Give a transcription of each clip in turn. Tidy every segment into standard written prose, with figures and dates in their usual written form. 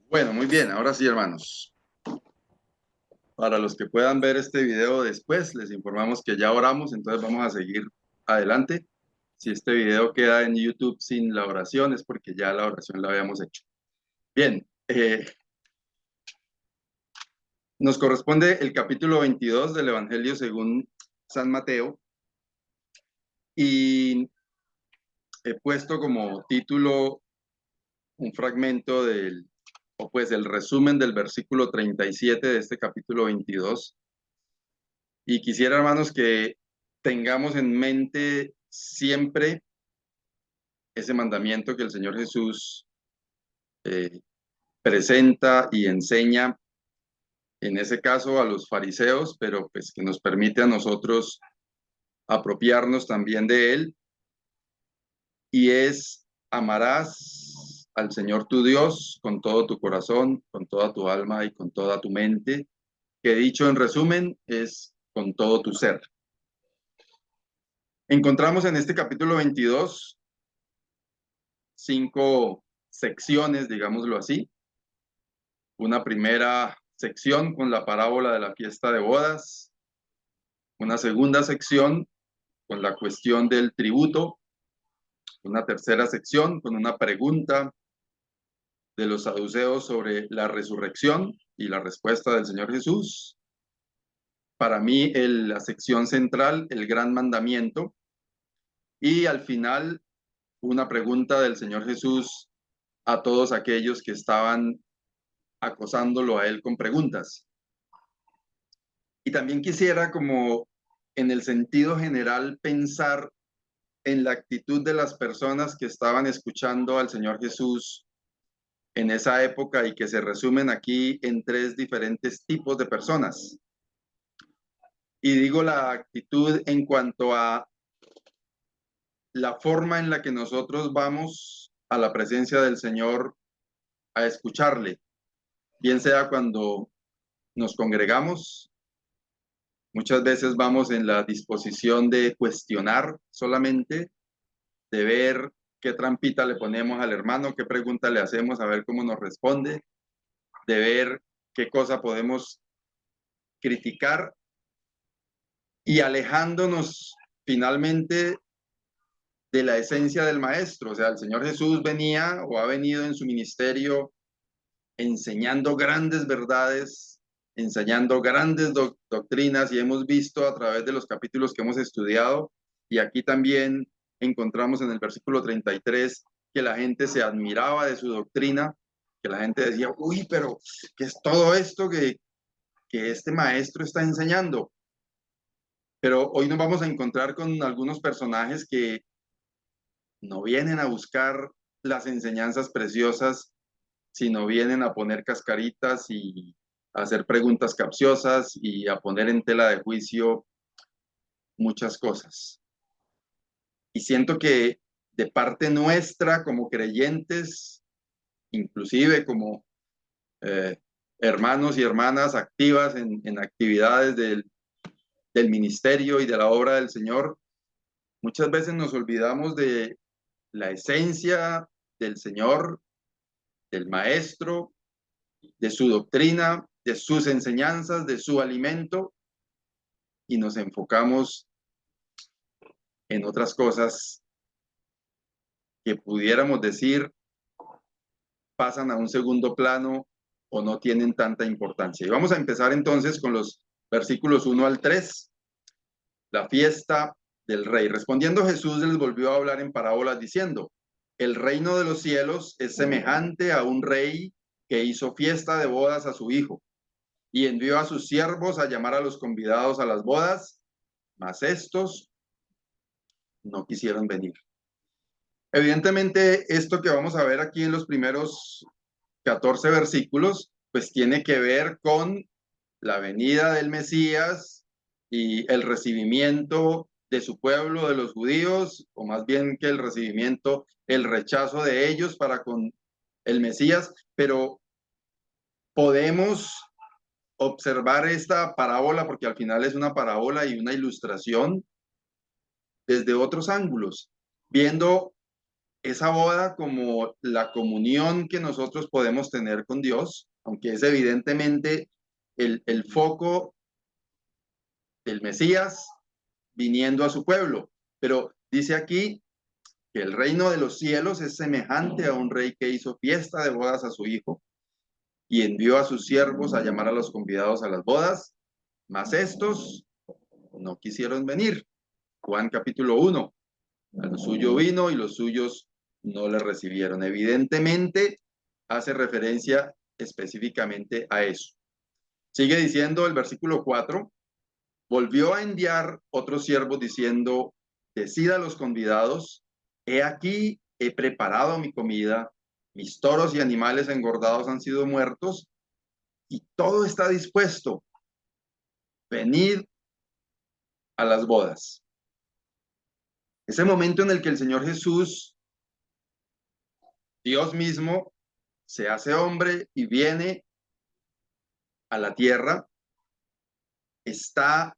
Bueno, muy bien, ahora sí, hermanos. Para los que puedan ver este video después, les informamos que ya oramos, entonces vamos a seguir adelante. Si este video queda en YouTube sin la oración, es porque ya la oración la habíamos hecho. Bien, nos corresponde el capítulo 22 del Evangelio según San Mateo y he puesto como título un fragmento o pues el resumen del versículo 37 de este capítulo 22. Y quisiera, hermanos, que tengamos en mente siempre ese mandamiento que el Señor Jesús eh, presenta y enseña, en ese caso a los fariseos, pero pues que nos permite a nosotros apropiarnos también de él, y es: amarás al Señor tu Dios con todo tu corazón, con toda tu alma y con toda tu mente, que dicho en resumen es con todo tu ser. Encontramos en este capítulo 22 5 secciones, digámoslo así. Una primera sección con la parábola de la fiesta de bodas, una segunda sección con la cuestión del tributo, una tercera sección con una pregunta de los saduceos sobre la resurrección y la respuesta del Señor Jesús. Para mí, la sección central, el gran mandamiento, y al final una pregunta del Señor Jesús a todos aquellos que estaban acosándolo a él con preguntas. Y también quisiera, como en el sentido general, pensar en la actitud de las personas que estaban escuchando al Señor Jesús en esa época y que se resumen aquí en 3 diferentes tipos de personas. Y digo la actitud en cuanto a la forma en la que nosotros vamos a la presencia del Señor a escucharle, bien sea cuando nos congregamos. Muchas veces vamos en la disposición de cuestionar solamente, de ver qué trampita le ponemos al hermano, qué pregunta le hacemos, a ver cómo nos responde, de ver qué cosa podemos criticar y alejándonos finalmente de la esencia del maestro. O sea, el Señor Jesús venía o ha venido en su ministerio enseñando grandes verdades, enseñando grandes doctrinas, y hemos visto a través de los capítulos que hemos estudiado, y aquí también encontramos en el versículo 33 que la gente se admiraba de su doctrina, que la gente decía: uy, pero ¿qué es todo esto que este maestro está enseñando? Pero hoy nos vamos a encontrar con algunos personajes que no vienen a buscar las enseñanzas preciosas, sino vienen a poner cascaritas y a hacer preguntas capciosas y a poner en tela de juicio muchas cosas. Y siento que de parte nuestra como creyentes, inclusive como eh, hermanos y hermanas activas en actividades del ministerio y de la obra del Señor, muchas veces nos olvidamos de la esencia del Señor, del Maestro, de su doctrina, de sus enseñanzas, de su alimento, y nos enfocamos en otras cosas que pudiéramos decir pasan a un segundo plano o no tienen tanta importancia. Y vamos a empezar entonces con los versículos 1 al 3, la fiesta del rey. Respondiendo Jesús les volvió a hablar en parábolas diciendo: el reino de los cielos es semejante a un rey que hizo fiesta de bodas a su hijo y envió a sus siervos a llamar a los convidados a las bodas, mas estos no quisieron venir. Evidentemente, esto que vamos a ver aquí en los primeros 14 versículos, pues tiene que ver con la venida del Mesías y el recibimiento de su pueblo, de los judíos, o más bien que el recibimiento, el rechazo de ellos para con el Mesías. Pero podemos observar esta parábola, porque al final es una parábola y una ilustración, desde otros ángulos, viendo esa boda como la comunión que nosotros podemos tener con Dios, aunque es evidentemente el foco del Mesías viniendo a su pueblo. Pero dice aquí que el reino de los cielos es semejante a un rey que hizo fiesta de bodas a su hijo y envió a sus siervos a llamar a los convidados a las bodas, mas estos no quisieron venir. Juan capítulo 1. A lo suyo vino y los suyos no le recibieron. Evidentemente hace referencia específicamente a eso. Sigue diciendo el versículo 4, volvió a enviar otros siervos diciendo, decid a los convidados, he aquí, he preparado mi comida, mis toros y animales engordados han sido muertos y todo está dispuesto. Venid a las bodas. Ese momento en el que el Señor Jesús, Dios mismo, se hace hombre y viene a la tierra, está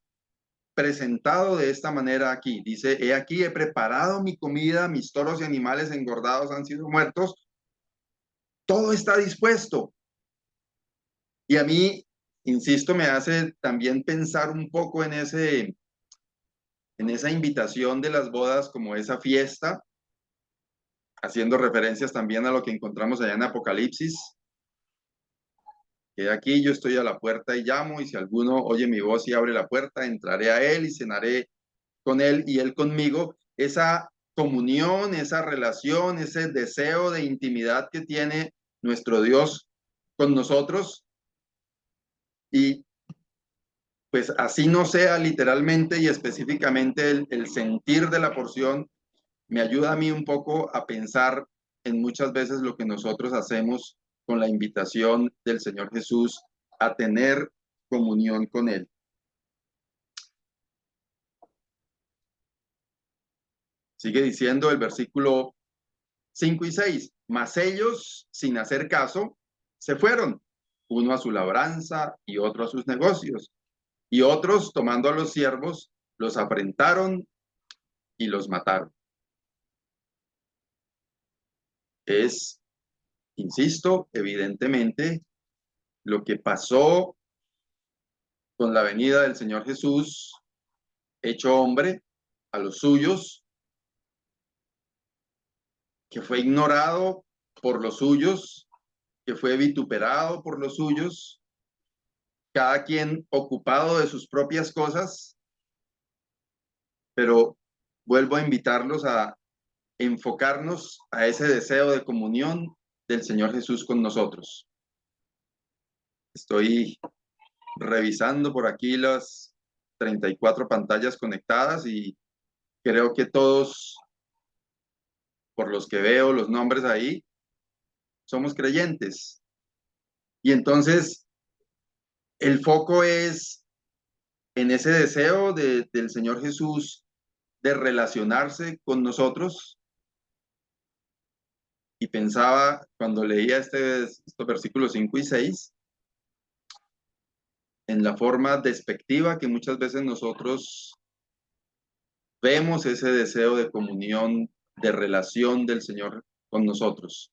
presentado de esta manera aquí. Dice, he aquí, he preparado mi comida, mis toros y animales engordados han sido muertos, todo está dispuesto. Y a mí, insisto, me hace también pensar un poco en esa invitación de las bodas como esa fiesta, haciendo referencias también a lo que encontramos allá en Apocalipsis, que aquí yo estoy a la puerta y llamo, y si alguno oye mi voz y abre la puerta, entraré a él y cenaré con él y él conmigo. Esa comunión, esa relación, ese deseo de intimidad que tiene nuestro Dios con nosotros. Y pues así no sea literalmente y específicamente el sentir de la porción, me ayuda a mí un poco a pensar en muchas veces lo que nosotros hacemos con la invitación del Señor Jesús a tener comunión con Él. Sigue diciendo el versículo 5 y 6, mas ellos, sin hacer caso, se fueron, uno a su labranza y otro a sus negocios, y otros, tomando a los siervos, los afrentaron y los mataron. Es, insisto, evidentemente lo que pasó con la venida del Señor Jesús, hecho hombre, a los suyos, que fue ignorado por los suyos, que fue vituperado por los suyos, cada quien ocupado de sus propias cosas, pero vuelvo a invitarlos a enfocarnos a ese deseo de comunión del Señor Jesús con nosotros. Estoy revisando por aquí las 34 pantallas conectadas y creo que todos, por los que veo los nombres ahí, somos creyentes. Y entonces el foco es en ese deseo del Señor Jesús de relacionarse con nosotros. Y pensaba cuando leía estos versículos 5 y 6, en la forma despectiva que muchas veces nosotros vemos ese deseo de comunión, de relación del Señor con nosotros.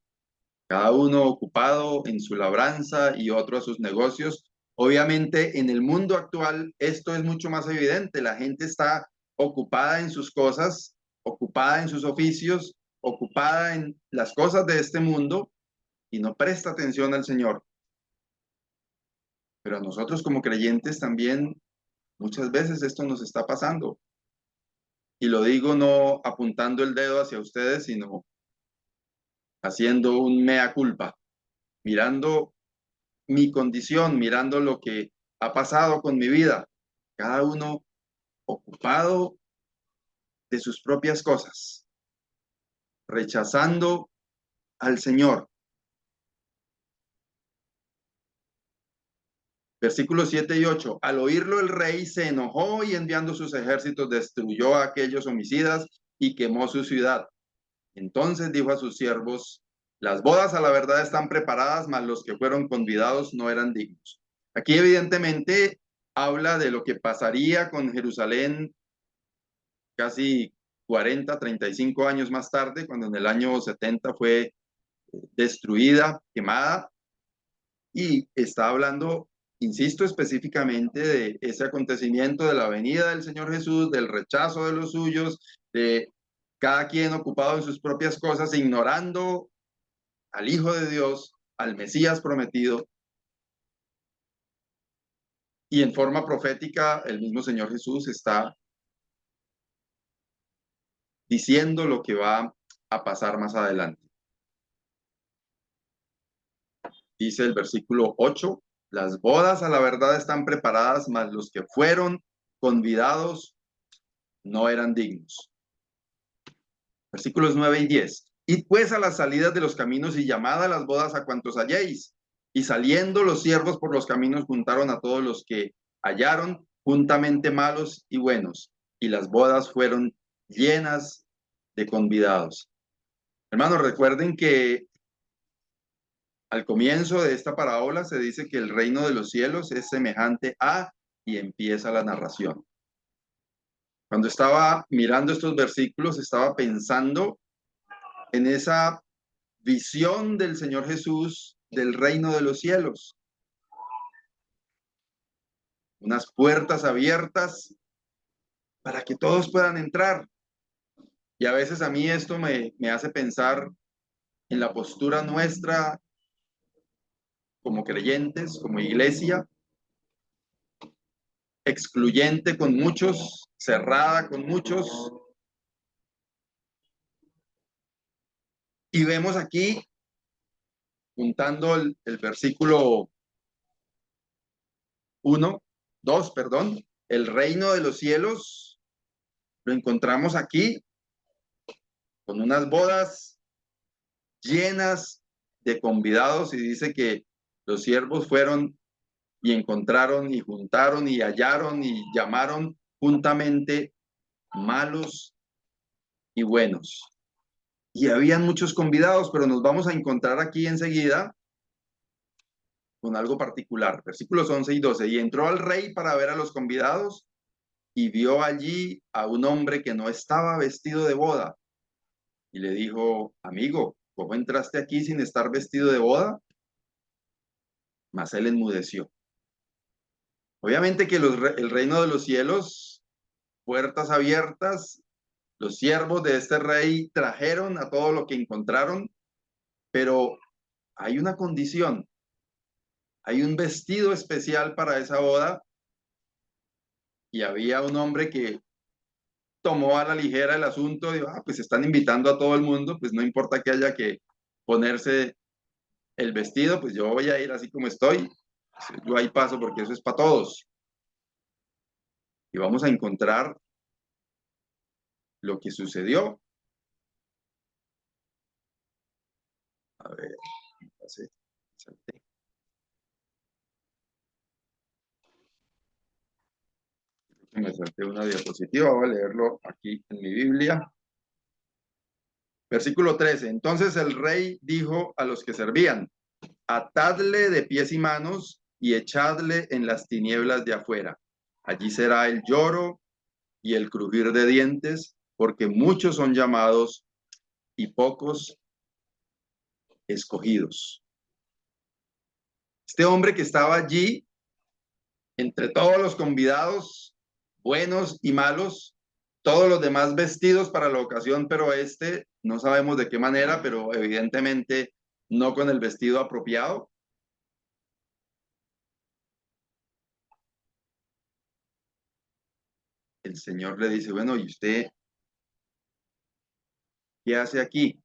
Cada uno ocupado en su labranza y otro a sus negocios. Obviamente en el mundo actual esto es mucho más evidente. La gente está ocupada en sus cosas, ocupada en sus oficios, ocupada en las cosas de este mundo y no presta atención al Señor. Pero a nosotros como creyentes también muchas veces esto nos está pasando. Y lo digo no apuntando el dedo hacia ustedes, sino haciendo un mea culpa, mirando mi condición, mirando lo que ha pasado con mi vida. Cada uno ocupado de sus propias cosas, rechazando al Señor. Versículos 7 y 8. Al oírlo el rey se enojó y enviando sus ejércitos destruyó a aquellos homicidas y quemó su ciudad. Entonces dijo a sus siervos, las bodas a la verdad están preparadas, mas los que fueron convidados no eran dignos. Aquí evidentemente habla de lo que pasaría con Jerusalén casi 40, 35 años más tarde, cuando en el año 70 fue destruida, quemada, y está hablando, insisto, específicamente de ese acontecimiento de la venida del Señor Jesús, del rechazo de los suyos, de cada quien ocupado en sus propias cosas, ignorando al Hijo de Dios, al Mesías prometido. Y en forma profética, el mismo Señor Jesús está diciendo lo que va a pasar más adelante. Dice el versículo 8, las bodas a la verdad están preparadas, mas los que fueron convidados no eran dignos. Versículos 9 y 10. Id pues a las salidas de los caminos y llamad a las bodas a cuantos halléis. Y saliendo los siervos por los caminos juntaron a todos los que hallaron, juntamente malos y buenos. Y las bodas fueron llenas de convidados. Hermanos, recuerden que al comienzo de esta parábola se dice que el reino de los cielos es semejante a, y empieza la narración. Cuando estaba mirando estos versículos, estaba pensando en esa visión del Señor Jesús del reino de los cielos. Unas puertas abiertas para que todos puedan entrar. Y a veces a mí esto me hace pensar en la postura nuestra como creyentes, como iglesia, excluyente con muchos, cerrada con muchos. Y vemos aquí, juntando el versículo 1, 2, perdón, el reino de los cielos, lo encontramos aquí con unas bodas llenas de convidados y dice que los siervos fueron y encontraron y juntaron y hallaron y llamaron juntamente malos y buenos. Y habían muchos convidados, pero nos vamos a encontrar aquí enseguida con algo particular. Versículos 11 y 12. Y entró al rey para ver a los convidados y vio allí a un hombre que no estaba vestido de boda. Y le dijo, amigo, ¿cómo entraste aquí sin estar vestido de boda? Mas él enmudeció. Obviamente que el reino de los cielos, puertas abiertas, los siervos de este rey trajeron a todo lo que encontraron, pero hay una condición, hay un vestido especial para esa boda y había un hombre que tomó a la ligera el asunto, dijo, pues están invitando a todo el mundo, pues no importa que haya que ponerse el vestido, pues yo voy a ir así como estoy, yo ahí paso porque eso es para todos. Y vamos a encontrar lo que sucedió. A ver, salté. Me salté una diapositiva, voy a leerlo aquí en mi Biblia. Versículo 13. Entonces el rey dijo a los que servían, atadle de pies y manos y echadle en las tinieblas de afuera. Allí será el lloro y el crujir de dientes, porque muchos son llamados y pocos escogidos. Este hombre que estaba allí, entre todos los convidados, buenos y malos, todos los demás vestidos para la ocasión, pero este, no sabemos de qué manera, pero evidentemente no con el vestido apropiado. El Señor le dice, bueno, ¿y usted qué hace aquí?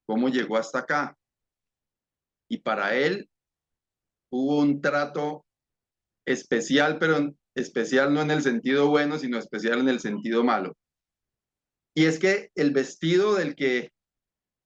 ¿Cómo llegó hasta acá? Y para él hubo un trato especial, pero especial no en el sentido bueno, sino especial en el sentido malo. Y es que el vestido del que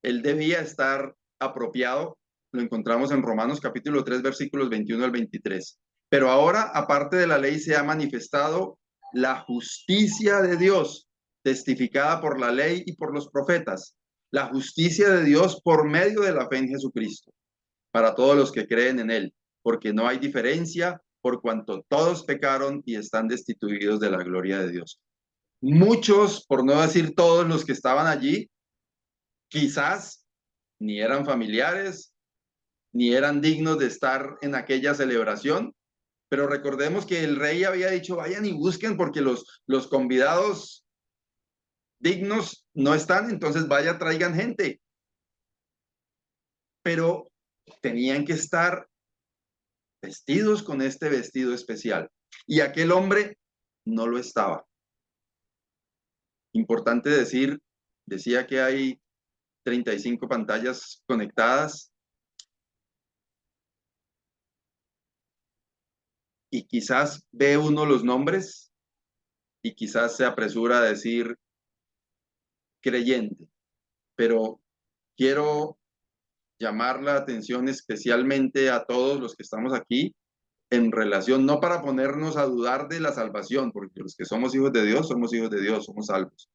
él debía estar apropiado lo encontramos en Romanos capítulo 3, versículos 21 al 23. Pero ahora, aparte de la ley, se ha manifestado la justicia de Dios, testificada por la ley y por los profetas. La justicia de Dios por medio de la fe en Jesucristo, para todos los que creen en Él, porque no hay diferencia por cuanto todos pecaron y están destituidos de la gloria de Dios. Muchos, por no decir todos los que estaban allí, quizás ni eran familiares, ni eran dignos de estar en aquella celebración, pero recordemos que el rey había dicho, vayan y busquen porque los convidados dignos no están, entonces vaya, traigan gente. Pero tenían que estar vestidos con este vestido especial. Y aquel hombre no lo estaba. Importante decir, decía que hay 35 pantallas conectadas y quizás ve uno los nombres y quizás se apresura a decir creyente, pero quiero llamar la atención especialmente a todos los que estamos aquí en relación, no para ponernos a dudar de la salvación, porque los que somos hijos de Dios, somos hijos de Dios, somos salvos,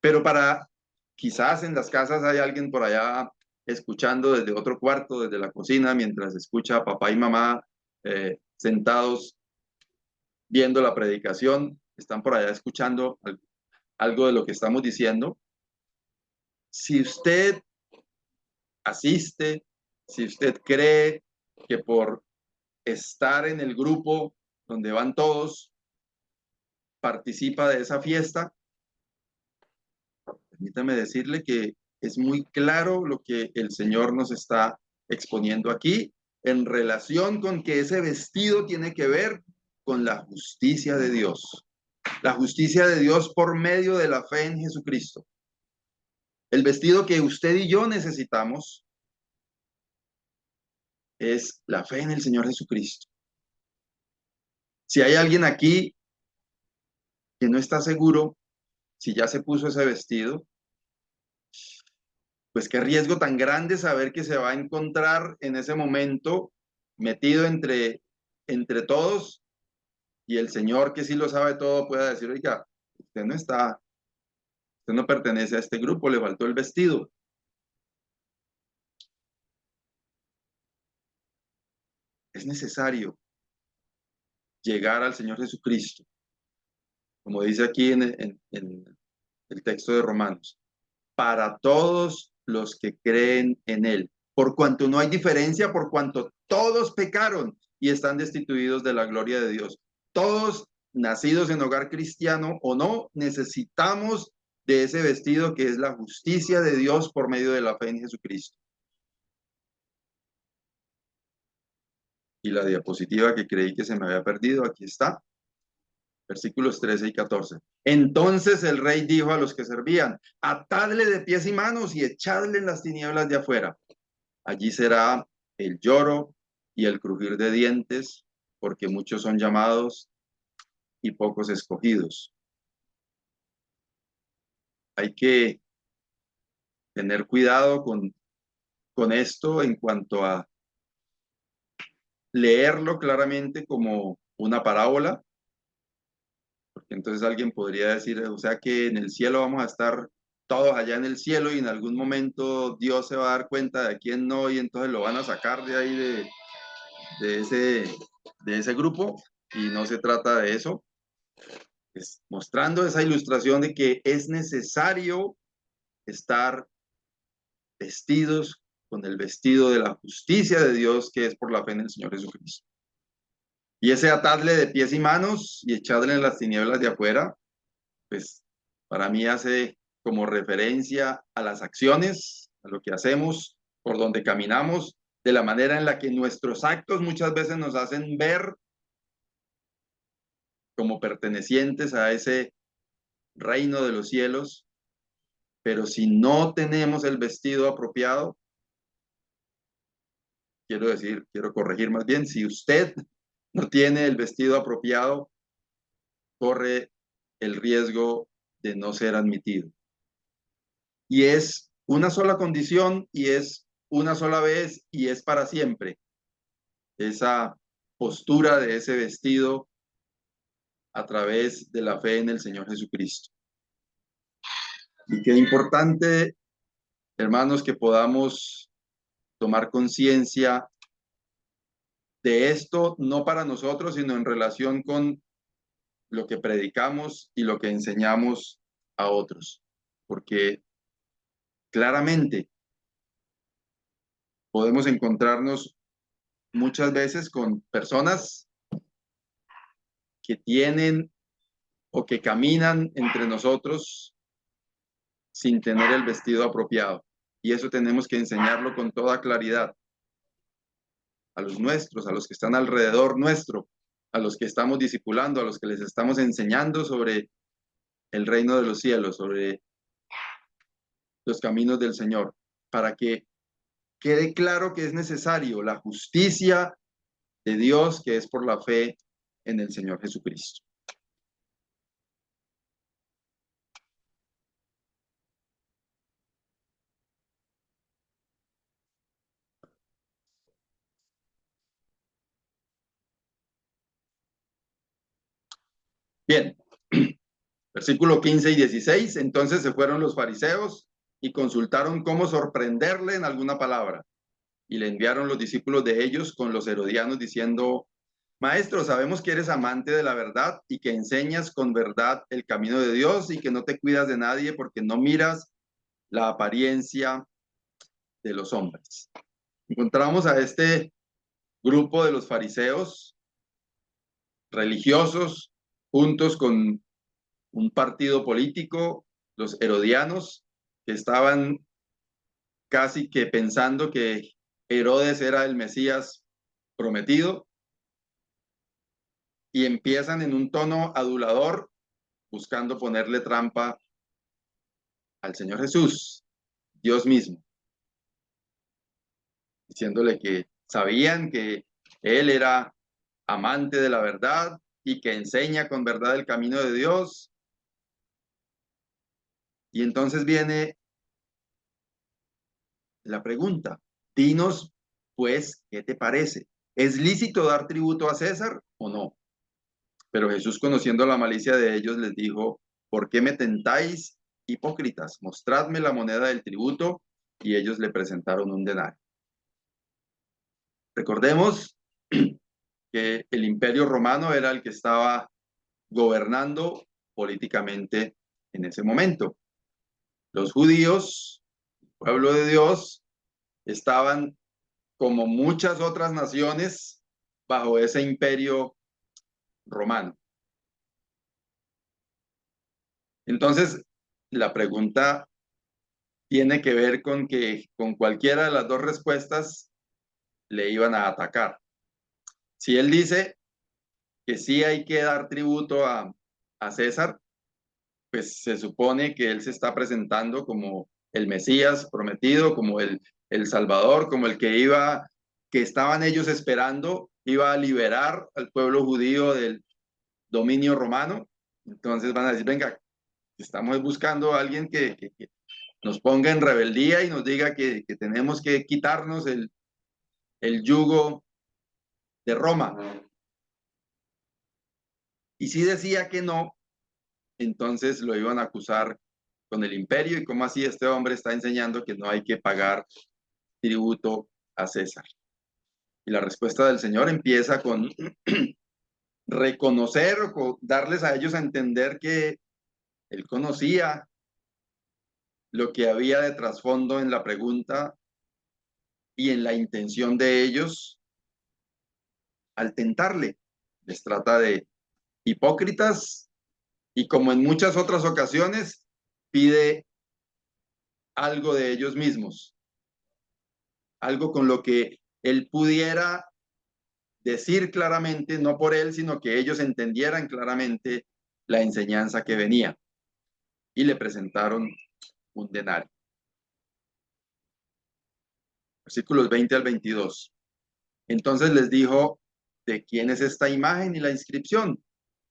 pero para, quizás en las casas hay alguien por allá escuchando desde otro cuarto, desde la cocina, mientras escucha a papá y mamá sentados viendo la predicación, están por allá escuchando algo de lo que estamos diciendo. Si usted asiste, si usted cree que por estar en el grupo donde van todos, participa de esa fiesta, permítame decirle que es muy claro lo que el Señor nos está exponiendo aquí en relación con que ese vestido tiene que ver con la justicia de Dios. La justicia de Dios por medio de la fe en Jesucristo. El vestido que usted y yo necesitamos es la fe en el Señor Jesucristo. Si hay alguien aquí que no está seguro si ya se puso ese vestido, pues qué riesgo tan grande saber que se va a encontrar en ese momento metido entre todos y el Señor que sí lo sabe todo pueda decir, oiga, usted no está, usted no pertenece a este grupo, le faltó el vestido. Es necesario llegar al Señor Jesucristo, como dice aquí en el texto de Romanos, para todos los que creen en Él, por cuanto no hay diferencia, por cuanto todos pecaron y están destituidos de la gloria de Dios. Todos nacidos en hogar cristiano o no, necesitamos de ese vestido que es la justicia de Dios por medio de la fe en Jesucristo. Y la diapositiva que creí que se me había perdido, aquí está, versículos 13 y 14. Entonces el rey dijo a los que servían, atadle de pies y manos y echadle en las tinieblas de afuera. Allí será el lloro y el crujir de dientes, porque muchos son llamados y pocos escogidos. Hay que tener cuidado con esto en cuanto a leerlo claramente como una parábola, porque entonces alguien podría decir, o sea que en el cielo vamos a estar todos allá en el cielo y en algún momento Dios se va a dar cuenta de quién no y entonces lo van a sacar de ahí de ese grupo y no se trata de eso. Es mostrando esa ilustración de que es necesario estar vestidos con el vestido de la justicia de Dios que es por la fe en el Señor Jesucristo. Y ese atadle de pies y manos y echadle en las tinieblas de afuera, pues para mí hace como referencia a las acciones, a lo que hacemos, por donde caminamos, de la manera en la que nuestros actos muchas veces nos hacen ver como pertenecientes a ese reino de los cielos, pero si no tenemos el vestido apropiado, quiero decir, quiero corregir más bien, si usted no tiene el vestido apropiado, corre el riesgo de no ser admitido. Y es una sola condición y es una sola vez y es para siempre. Esa postura de ese vestido a través de la fe en el Señor Jesucristo. Y qué importante, hermanos, que podamos tomar conciencia de esto, no para nosotros, sino en relación con lo que predicamos y lo que enseñamos a otros, porque claramente podemos encontrarnos muchas veces con personas que tienen o que caminan entre nosotros sin tener el vestido apropiado. Y eso tenemos que enseñarlo con toda claridad a los nuestros, a los que están alrededor nuestro, a los que estamos discipulando, a los que les estamos enseñando sobre el reino de los cielos, sobre los caminos del Señor, para que quede claro que es necesario la justicia de Dios que es por la fe en el Señor Jesucristo. Bien, versículo 15 y 16. Entonces se fueron los fariseos y consultaron cómo sorprenderle en alguna palabra. Y le enviaron los discípulos de ellos con los herodianos diciendo: Maestro, sabemos que eres amante de la verdad y que enseñas con verdad el camino de Dios y que no te cuidas de nadie porque no miras la apariencia de los hombres. Encontramos a este grupo de los fariseos religiosos juntos con un partido político, los herodianos, que estaban casi que pensando que Herodes era el Mesías prometido y empiezan en un tono adulador buscando ponerle trampa al Señor Jesús, Dios mismo, diciéndole que sabían que Él era amante de la verdad y que enseña con verdad el camino de Dios. Y entonces viene la pregunta: dinos, pues, ¿qué te parece? ¿Es lícito dar tributo a César o no? Pero Jesús, conociendo la malicia de ellos, les dijo: ¿por qué me tentáis, hipócritas? Mostradme la moneda del tributo. Y ellos le presentaron un denario. Recordemos que el Imperio Romano era el que estaba gobernando políticamente en ese momento. Los judíos, el pueblo de Dios, estaban, como muchas otras naciones, bajo ese imperio romano. Entonces, la pregunta tiene que ver con que con cualquiera de las dos respuestas le iban a atacar. Si él dice que sí hay que dar tributo a César, pues se supone que él se está presentando como el Mesías prometido, como el Salvador, como el que iba, que estaban ellos esperando, iba a liberar al pueblo judío del dominio romano. Entonces van a decir: venga, estamos buscando a alguien que nos ponga en rebeldía y nos diga que tenemos que quitarnos el yugo de Roma. Y si decía que no, entonces lo iban a acusar con el imperio y cómo así este hombre está enseñando que no hay que pagar tributo a César. Y la respuesta del Señor empieza con reconocer o con darles a ellos a entender que él conocía lo que había de trasfondo en la pregunta y en la intención de ellos al tentarle. Les trata de hipócritas y, como en muchas otras ocasiones, pide algo de ellos mismos, algo con lo que él pudiera decir claramente, no por él, sino que ellos entendieran claramente la enseñanza que venía. Y le presentaron un denario. Versículos 20 al 22. Entonces les dijo: ¿de quién es esta imagen y la inscripción?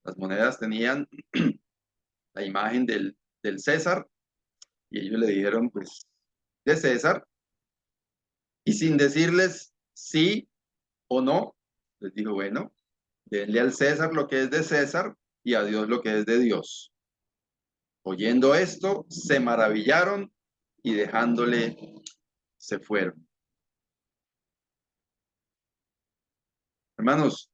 Las monedas tenían la imagen del César, y ellos le dijeron: pues, de César. Y sin decirles sí o no, les dijo: bueno, denle al César lo que es de César y a Dios lo que es de Dios. Oyendo esto, se maravillaron y dejándole se fueron. Hermanos,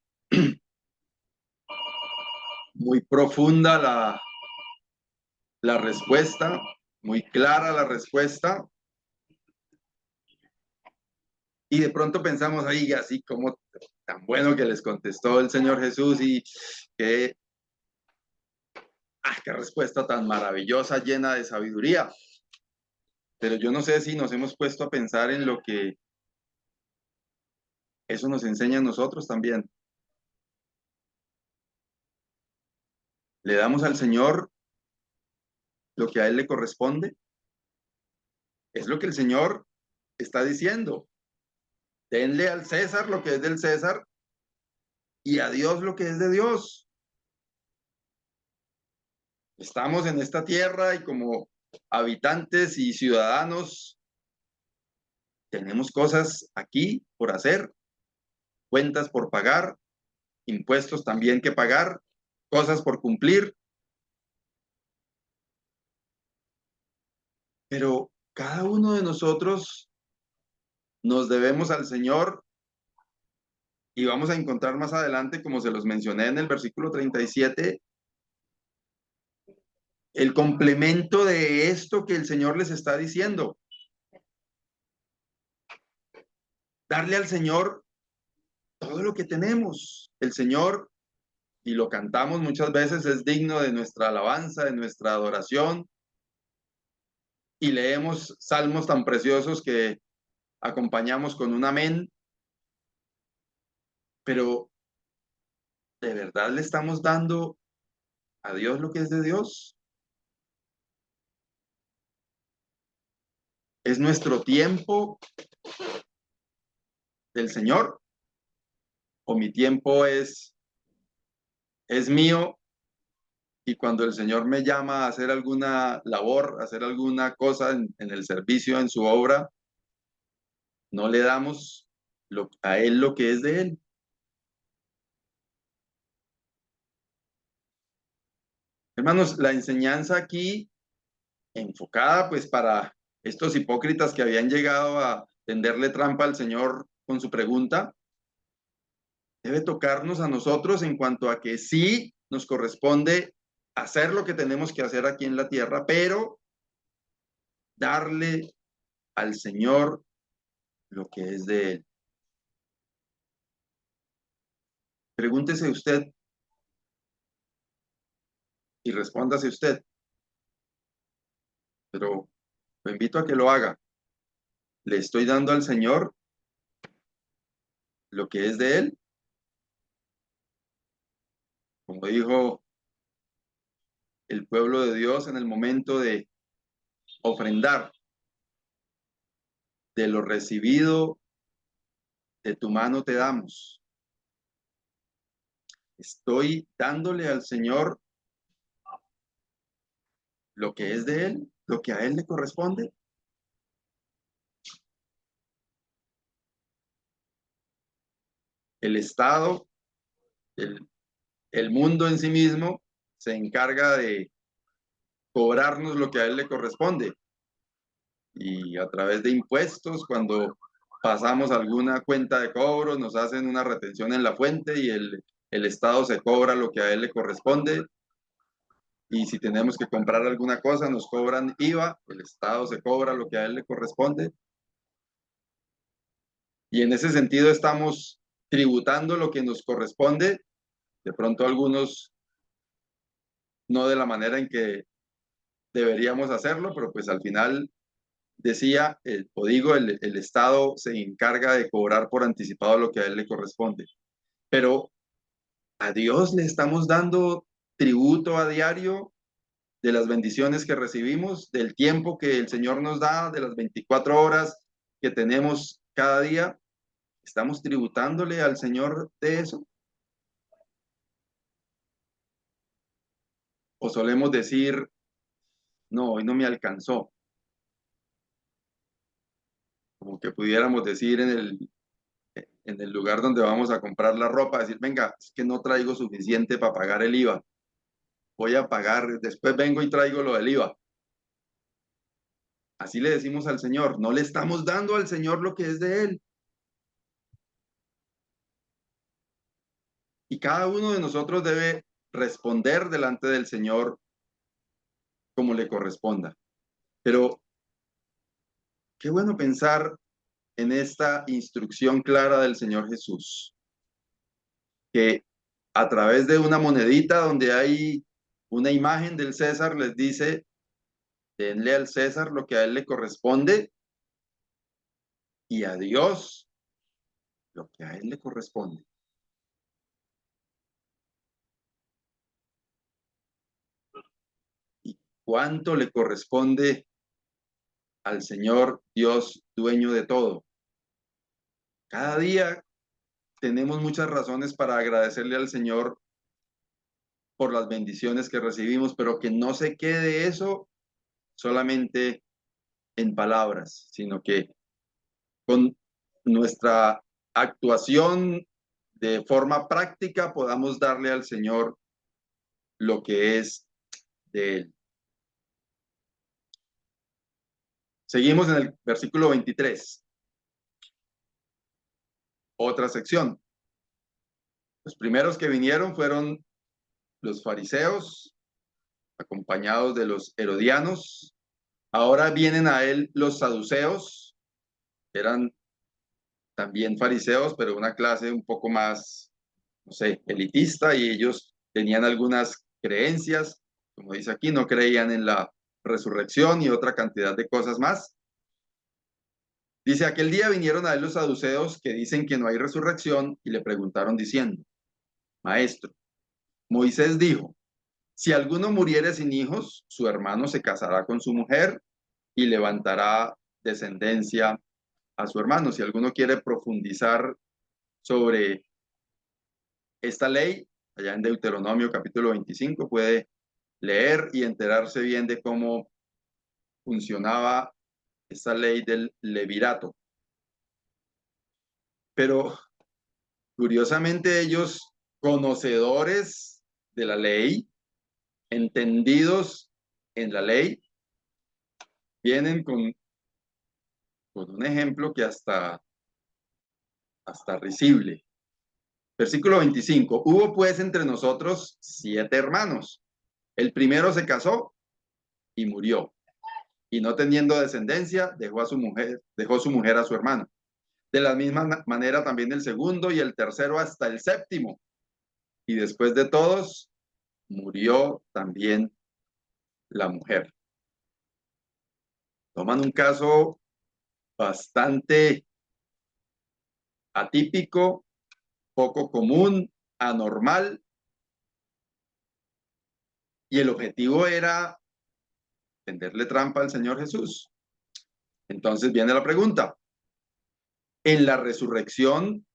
muy profunda la respuesta, muy clara la respuesta. Y de pronto pensamos ahí, así como tan bueno que les contestó el Señor Jesús y que, qué respuesta tan maravillosa, llena de sabiduría. Pero yo no sé si nos hemos puesto a pensar en lo que eso nos enseña a nosotros también. ¿Le damos al Señor lo que a Él le corresponde? Es lo que el Señor está diciendo. Denle al César lo que es del César y a Dios lo que es de Dios. Estamos en esta tierra y como habitantes y ciudadanos tenemos cosas aquí por hacer, cuentas por pagar, impuestos también que pagar, cosas por cumplir, pero cada uno de nosotros nos debemos al Señor y vamos a encontrar más adelante, como se los mencioné en el versículo 37, el complemento de esto que el Señor les está diciendo. Darle al Señor todo lo que tenemos. El Señor, y lo cantamos muchas veces, es digno de nuestra alabanza, de nuestra adoración. Y leemos salmos tan preciosos que acompañamos con un amén. Pero ¿de verdad le estamos dando a Dios lo que es de Dios? ¿Es nuestro tiempo del Señor? ¿O mi tiempo es mío? Y cuando el Señor me llama a hacer alguna labor, a hacer alguna cosa en el servicio, en su obra, no le damos a Él lo que es de Él. Hermanos, la enseñanza aquí enfocada pues para estos hipócritas que habían llegado a tenderle trampa al Señor con su pregunta, debe tocarnos a nosotros en cuanto a que sí nos corresponde hacer lo que tenemos que hacer aquí en la tierra, pero darle al Señor lo que es de Él. Pregúntese usted y respóndase usted, pero lo invito a que lo haga. ¿Le estoy dando al Señor lo que es de Él? Como dijo el pueblo de Dios en el momento de ofrendar, de lo recibido de tu mano te damos. Estoy dándole al Señor lo que es de Él, lo que a Él le corresponde. El Estado, el, el mundo en sí mismo, se encarga de cobrarnos lo que a Él le corresponde. Y a través de impuestos, cuando pasamos alguna cuenta de cobro, nos hacen una retención en la fuente y el Estado se cobra lo que a él le corresponde. Y si tenemos que comprar alguna cosa, nos cobran IVA, el Estado se cobra lo que a él le corresponde. Y en ese sentido estamos tributando lo que nos corresponde, de pronto algunos no de la manera en que deberíamos hacerlo, pero pues al final decía, o digo, el Estado se encarga de cobrar por anticipado lo que a él le corresponde. Pero a Dios le estamos dando tributo a diario de las bendiciones que recibimos, del tiempo que el Señor nos da, de las 24 horas que tenemos cada día. ¿Estamos tributándole al Señor de eso? ¿O solemos decir, no, hoy no me alcanzó? Como que pudiéramos decir en el lugar donde vamos a comprar la ropa, decir, venga, es que no traigo suficiente para pagar el IVA. Voy a pagar, después vengo y traigo lo del IVA. Así le decimos al Señor, no le estamos dando al Señor lo que es de Él. Y cada uno de nosotros debe responder delante del Señor como le corresponda. Pero qué bueno pensar en esta instrucción clara del Señor Jesús, que a través de una monedita donde hay una imagen del César les dice, denle al César lo que a él le corresponde y a Dios lo que a él le corresponde. ¿Y cuánto le corresponde al Señor Dios, dueño de todo? Cada día tenemos muchas razones para agradecerle al Señor por las bendiciones que recibimos, pero que no se quede eso solamente en palabras, sino que con nuestra actuación de forma práctica podamos darle al Señor lo que es de Él. Seguimos en el versículo 23, otra sección. Los primeros que vinieron fueron los fariseos, acompañados de los herodianos. Ahora vienen a él los saduceos, que eran también fariseos, pero una clase un poco más, no sé, elitista, y ellos tenían algunas creencias, como dice aquí, no creían en la resurrección y otra cantidad de cosas más. Dice, aquel día vinieron a él los saduceos que dicen que no hay resurrección y le preguntaron diciendo, Maestro, Moisés dijo, si alguno muriere sin hijos, su hermano se casará con su mujer y levantará descendencia a su hermano. Si alguno quiere profundizar sobre esta ley, allá en Deuteronomio capítulo 25, puede leer y enterarse bien de cómo funcionaba esta ley del levirato. Pero curiosamente ellos, conocedores de la ley, entendidos en la ley, vienen con un ejemplo que hasta risible. Versículo 25. Hubo pues entre nosotros 7 hermanos. El primero se casó y murió. Y no teniendo descendencia, dejó su mujer a su hermano. De la misma manera también el segundo y el tercero hasta el séptimo. Y después de todos, murió también la mujer. Toman un caso bastante atípico, poco común, anormal, y el objetivo era tenderle trampa al Señor Jesús. Entonces viene la pregunta, en la resurrección,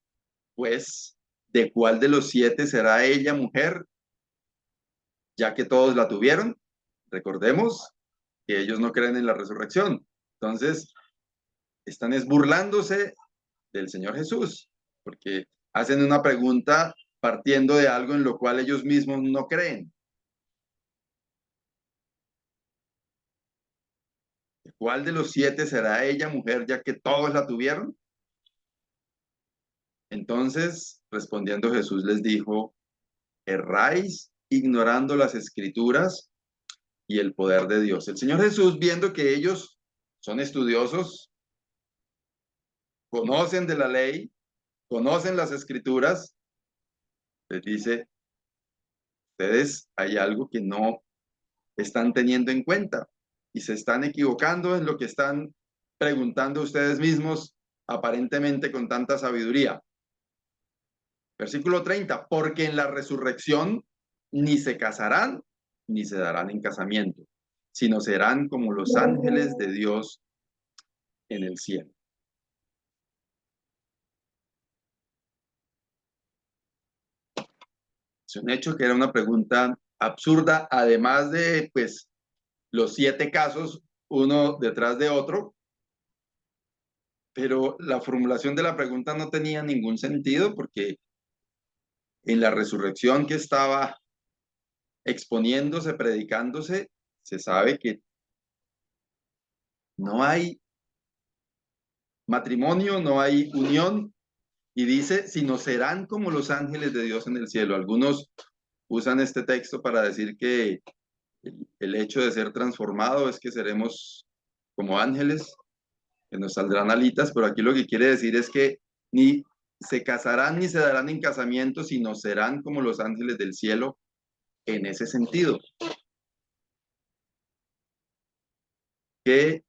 pues, ¿de cuál de los 7 será ella mujer, ya que todos la tuvieron? Recordemos que ellos no creen en la resurrección. Entonces, están burlándose del Señor Jesús, porque hacen una pregunta partiendo de algo en lo cual ellos mismos no creen. ¿De cuál de los 7 será ella mujer, ya que todos la tuvieron? Entonces, respondiendo Jesús les dijo, erráis ignorando las escrituras y el poder de Dios. El Señor Jesús, viendo que ellos son estudiosos, conocen de la ley, conocen las escrituras, les dice, ustedes hay algo que no están teniendo en cuenta y se están equivocando en lo que están preguntando ustedes mismos, aparentemente con tanta sabiduría. Versículo 30, porque en la resurrección ni se casarán ni se darán en casamiento, sino serán como los ángeles de Dios en el cielo. Es un hecho que era una pregunta absurda, además de pues los 7 casos, uno detrás de otro, pero la formulación de la pregunta no tenía ningún sentido porque en la resurrección que estaba exponiéndose, predicándose, se sabe que no hay matrimonio, no hay unión, y dice, sino serán como los ángeles de Dios en el cielo. Algunos usan este texto para decir que el hecho de ser transformado es que seremos como ángeles, que nos saldrán alitas, pero aquí lo que quiere decir es que ni se casarán ni se darán en casamiento, sino serán como los ángeles del cielo en ese sentido. Qué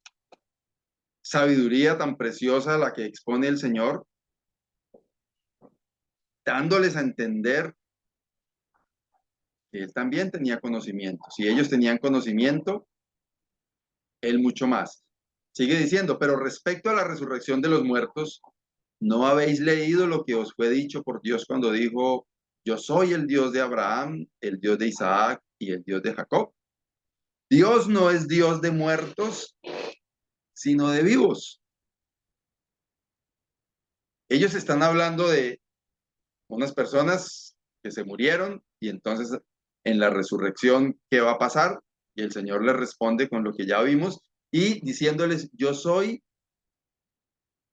sabiduría tan preciosa la que expone el Señor, dándoles a entender que Él también tenía conocimiento. Si ellos tenían conocimiento, Él mucho más. Sigue diciendo, pero respecto a la resurrección de los muertos, ¿no habéis leído lo que os fue dicho por Dios cuando dijo, yo soy el Dios de Abraham, el Dios de Isaac y el Dios de Jacob? Dios no es Dios de muertos, sino de vivos. Ellos están hablando de unas personas que se murieron y entonces en la resurrección, ¿qué va a pasar? Y el Señor les responde con lo que ya vimos y diciéndoles, yo soy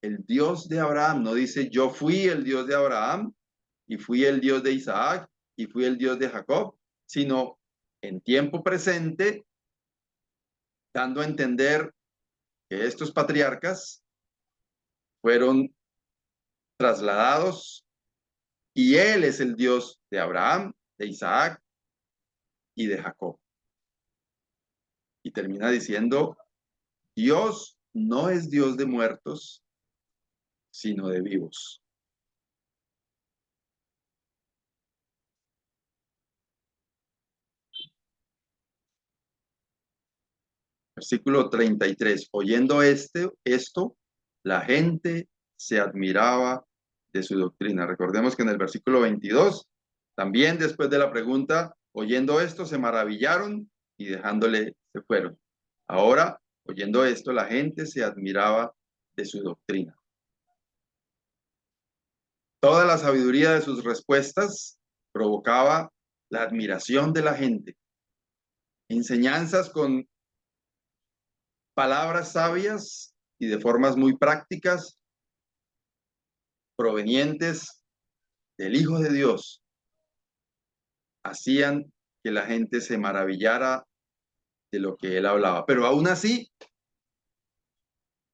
el Dios de Abraham. No dice, yo fui el Dios de Abraham y fui el Dios de Isaac y fui el Dios de Jacob, sino en tiempo presente, dando a entender que estos patriarcas fueron trasladados y Él es el Dios de Abraham, de Isaac y de Jacob. Y termina diciendo, Dios no es Dios de muertos, sino de vivos. Versículo 33. Oyendo esto, la gente se admiraba de su doctrina. Recordemos que en el versículo 22, también después de la pregunta, oyendo esto, se maravillaron y dejándole se fueron. Ahora, oyendo esto, la gente se admiraba de su doctrina. Toda la sabiduría de sus respuestas provocaba la admiración de la gente. Enseñanzas con palabras sabias y de formas muy prácticas provenientes del Hijo de Dios hacían que la gente se maravillara de lo que él hablaba. Pero aún así,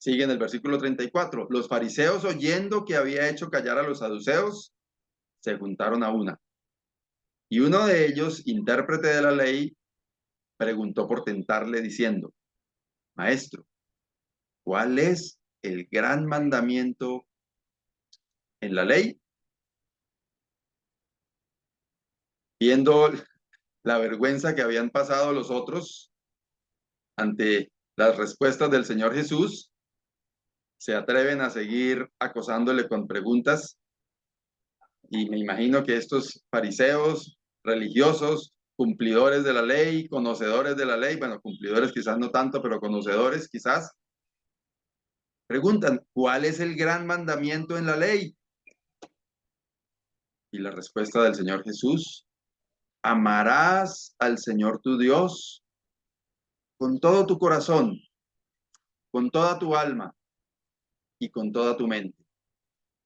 sigue en el versículo 34, los fariseos oyendo que había hecho callar a los saduceos, se juntaron a una. Y uno de ellos, intérprete de la ley, preguntó por tentarle diciendo, Maestro, ¿cuál es el gran mandamiento en la ley? Viendo la vergüenza que habían pasado los otros ante las respuestas del Señor Jesús, se atreven a seguir acosándole con preguntas y me imagino que estos fariseos religiosos, cumplidores de la ley, conocedores de la ley, bueno, cumplidores quizás no tanto, pero conocedores quizás, preguntan, ¿cuál es el gran mandamiento en la ley? Y la respuesta del Señor Jesús, amarás al Señor tu Dios con todo tu corazón, con toda tu alma y con toda tu mente.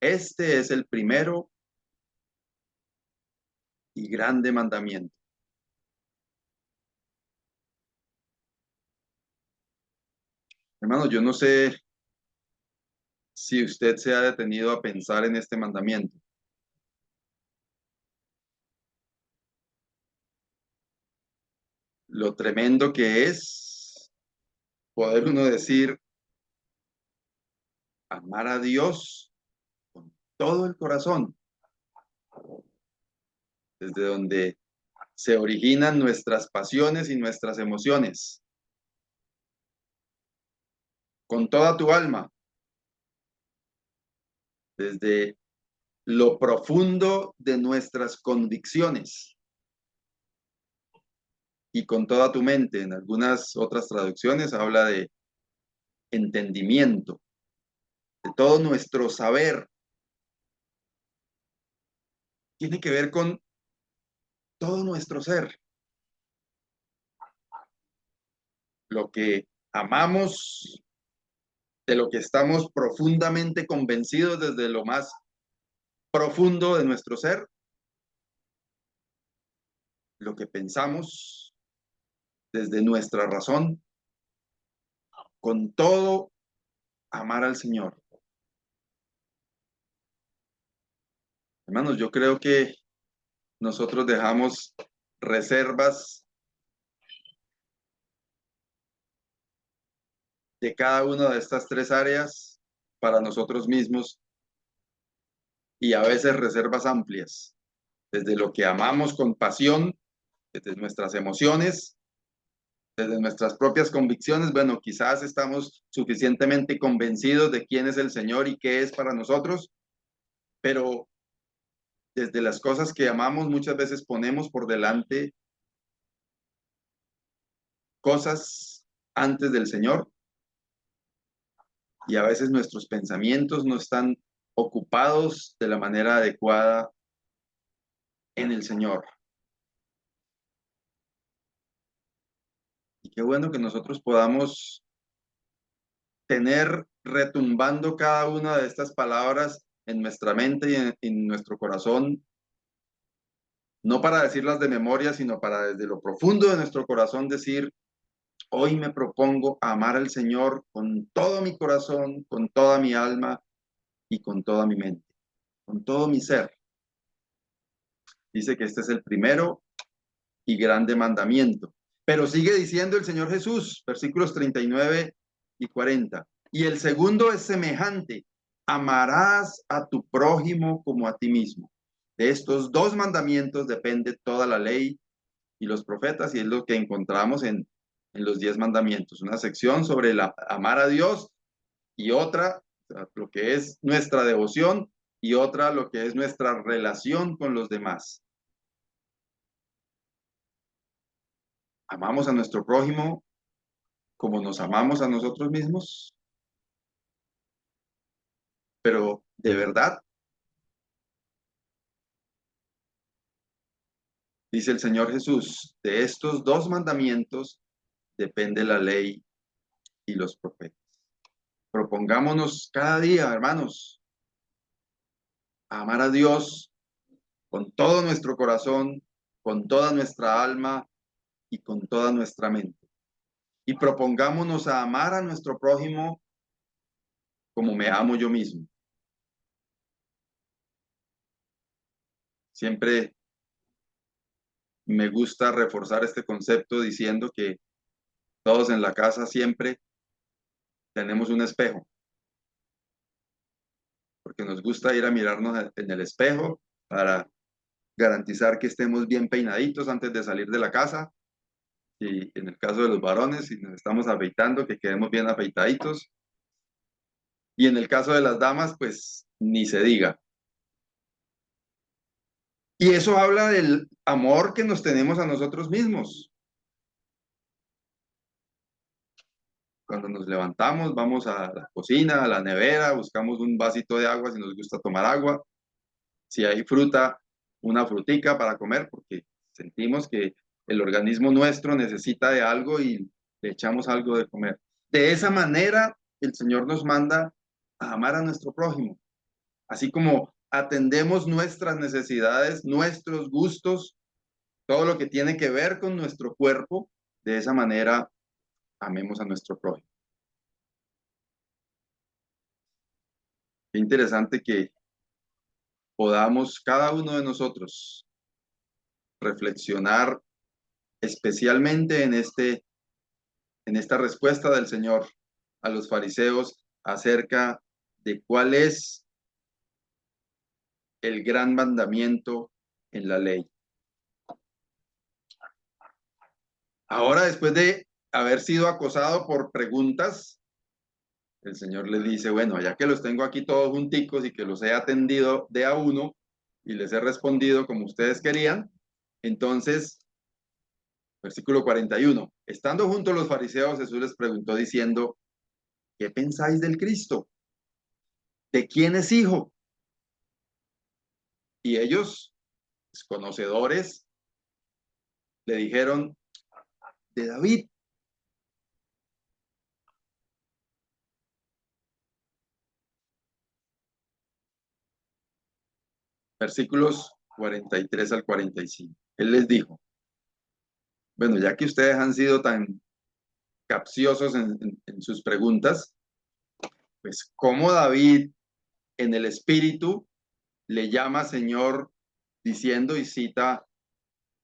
Este es el primero y grande mandamiento. Hermano, yo no sé si usted se ha detenido a pensar en este mandamiento. Lo tremendo que es poder uno decir, amar a Dios con todo el corazón, desde donde se originan nuestras pasiones y nuestras emociones, con toda tu alma, desde lo profundo de nuestras convicciones y con toda tu mente. En algunas otras traducciones habla de entendimiento, de todo nuestro saber. Tiene que ver con todo nuestro ser, lo que amamos, de lo que estamos profundamente convencidos desde lo más profundo de nuestro ser, lo que pensamos, desde nuestra razón, con todo, amar al Señor. Hermanos, yo creo que nosotros dejamos reservas de cada una de estas tres áreas para nosotros mismos y a veces reservas amplias, desde lo que amamos con pasión, desde nuestras emociones, desde nuestras propias convicciones. Bueno, quizás estamos suficientemente convencidos de quién es el Señor y qué es para nosotros, pero desde las cosas que amamos muchas veces ponemos por delante cosas antes del Señor y a veces nuestros pensamientos no están ocupados de la manera adecuada en el Señor. Y qué bueno que nosotros podamos tener retumbando cada una de estas palabras en nuestra mente y en nuestro corazón, no para decirlas de memoria, sino para desde lo profundo de nuestro corazón decir, hoy me propongo amar al Señor con todo mi corazón, con toda mi alma y con toda mi mente, con todo mi ser. Dice que este es el primero y grande mandamiento. Pero sigue diciendo el Señor Jesús, versículos 39 y 40. Y el segundo es semejante, amarás a tu prójimo como a ti mismo. De estos dos mandamientos depende toda la ley y los profetas, y es lo que encontramos en los 10 mandamientos. Una sección sobre amar a Dios y otra, o sea, lo que es nuestra devoción, y otra, lo que es nuestra relación con los demás. Amamos a nuestro prójimo como nos amamos a nosotros mismos, pero de verdad, dice el Señor Jesús, de estos dos mandamientos depende la ley y los profetas. Propongámonos cada día, hermanos, a amar a Dios con todo nuestro corazón, con toda nuestra alma y con toda nuestra mente. Y propongámonos a amar a nuestro prójimo como me amo yo mismo. Siempre me gusta reforzar este concepto diciendo que todos en la casa siempre tenemos un espejo, porque nos gusta ir a mirarnos en el espejo para garantizar que estemos bien peinaditos antes de salir de la casa. Y en el caso de los varones, si nos estamos afeitando, que quedemos bien afeitaditos. Y en el caso de las damas, pues ni se diga. Y eso habla del amor que nos tenemos a nosotros mismos. Cuando nos levantamos, vamos a la cocina, a la nevera, buscamos un vasito de agua si nos gusta tomar agua. Si hay fruta, una frutica para comer, porque sentimos que el organismo nuestro necesita de algo y le echamos algo de comer. De esa manera, el Señor nos manda a amar a nuestro prójimo, así como atendemos nuestras necesidades, nuestros gustos, todo lo que tiene que ver con nuestro cuerpo, de esa manera amemos a nuestro prójimo. Qué interesante que podamos cada uno de nosotros reflexionar especialmente en esta respuesta del Señor a los fariseos acerca de cuál es el gran mandamiento en la ley. Ahora, después de haber sido acosado por preguntas, el Señor les dice, bueno, ya que los tengo aquí todos junticos y que los he atendido de a uno y les he respondido como ustedes querían, entonces, versículo 41, estando junto a los fariseos, Jesús les preguntó diciendo, ¿qué pensáis del Cristo? ¿De quién es hijo? Y ellos, conocedores, le dijeron, de David. Versículos 43 al 45. Él les dijo, Bueno, ya que ustedes han sido tan capciosos en sus preguntas, pues cómo David en el espíritu le llama Señor diciendo y cita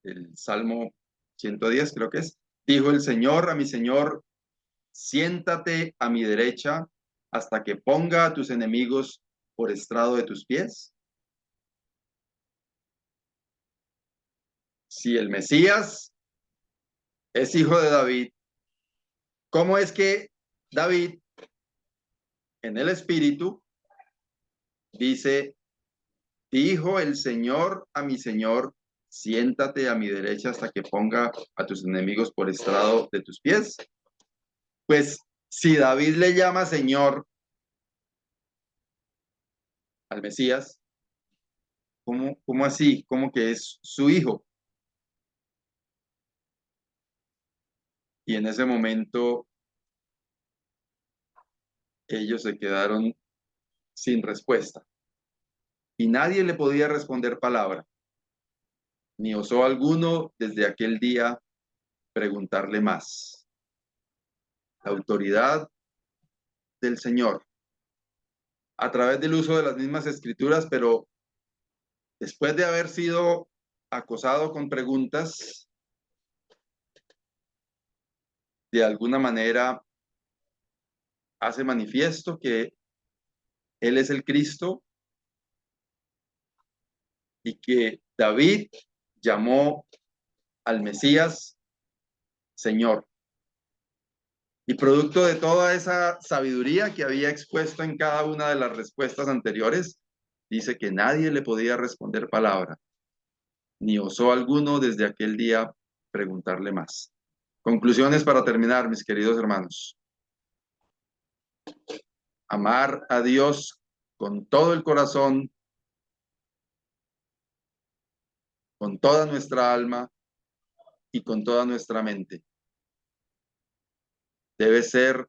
el Salmo 110, creo que es, dijo el Señor a mi Señor, siéntate a mi derecha hasta que ponga a tus enemigos por estrado de tus pies. Si el Mesías es hijo de David, ¿cómo es que David en el espíritu dice, dijo el Señor a mi Señor, siéntate a mi derecha hasta que ponga a tus enemigos por estrado de tus pies? Pues si David le llama Señor al Mesías, ¿cómo así? ¿Cómo que es su hijo? Y en ese momento ellos se quedaron sin respuesta. Y nadie le podía responder palabra, ni osó alguno desde aquel día preguntarle más. La autoridad del Señor, a través del uso de las mismas escrituras, pero después de haber sido acosado con preguntas, de alguna manera hace manifiesto que Él es el Cristo y que David llamó al Mesías Señor. Y producto de toda esa sabiduría que había expuesto en cada una de las respuestas anteriores, dice que nadie le podía responder palabra, ni osó alguno desde aquel día preguntarle más. Conclusiones para terminar, mis queridos hermanos. Amar a Dios con todo el corazón, con toda nuestra alma y con toda nuestra mente. Debe ser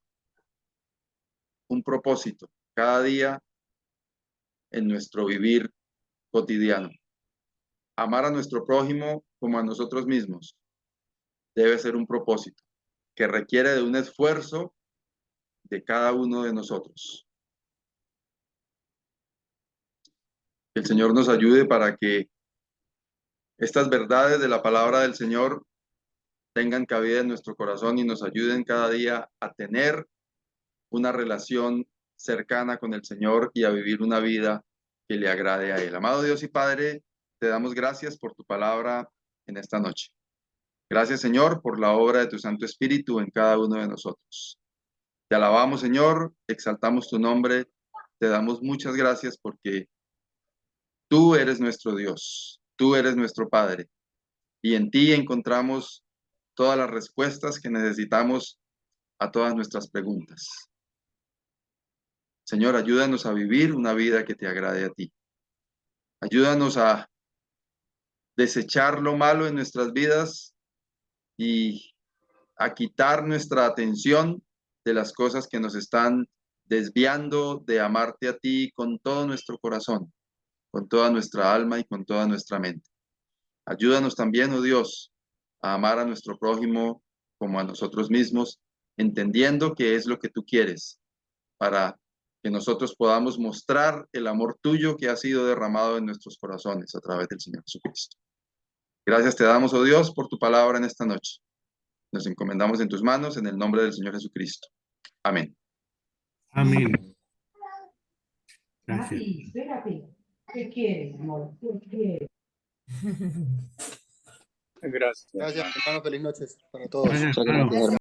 un propósito cada día en nuestro vivir cotidiano. Amar a nuestro prójimo como a nosotros mismos debe ser un propósito que requiere de un esfuerzo de cada uno de nosotros. Que el Señor nos ayude para que estas verdades de la palabra del Señor tengan cabida en nuestro corazón y nos ayuden cada día a tener una relación cercana con el Señor y a vivir una vida que le agrade a Él. Amado Dios y Padre, te damos gracias por tu palabra en esta noche. Gracias, Señor, por la obra de tu Santo Espíritu en cada uno de nosotros. Te alabamos, Señor, exaltamos tu nombre, te damos muchas gracias porque tú eres nuestro Dios, tú eres nuestro Padre, y en ti encontramos todas las respuestas que necesitamos a todas nuestras preguntas. Señor, ayúdanos a vivir una vida que te agrade a ti. Ayúdanos a desechar lo malo en nuestras vidas y a quitar nuestra atención de las cosas que nos están desviando de amarte a ti con todo nuestro corazón, con toda nuestra alma y con toda nuestra mente. Ayúdanos también, oh Dios, a amar a nuestro prójimo como a nosotros mismos, entendiendo que es lo que tú quieres para que nosotros podamos mostrar el amor tuyo que ha sido derramado en nuestros corazones a través del Señor Jesucristo. Gracias te damos, oh Dios, por tu palabra en esta noche. Nos encomendamos en tus manos en el nombre del Señor Jesucristo. Amén. Amén. Gracias. Mati, espérate. ¿Qué quieres, amor? ¿Qué quieres? Gracias. Gracias, hermano. Feliz noches para todos. Gracias, Muchas hermano. gracias, hermano.